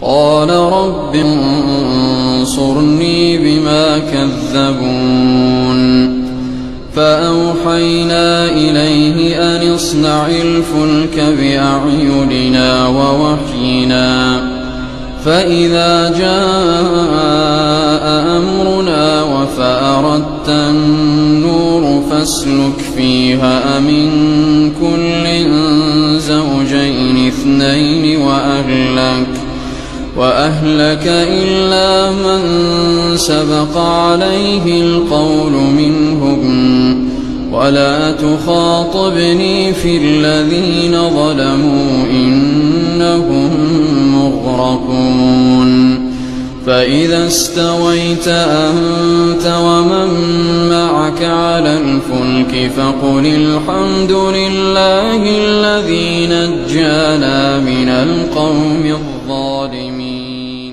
قال رب انصرني بما كذبون فأوحينا إليه أن اصنع الفلك بأعيننا ووحينا فإذا جاء أمرنا وفأردت النور فاسلك فيها من كل زوجين اثنين وأهلك إلا من سبق عليه القول منهم ولا تخاطبني في الذين ظلموا إنهم مغرقون فإذا استويت أنت ومن معك على الفلك فقل الحمد لله الذي نجانا من القوم الظالمين.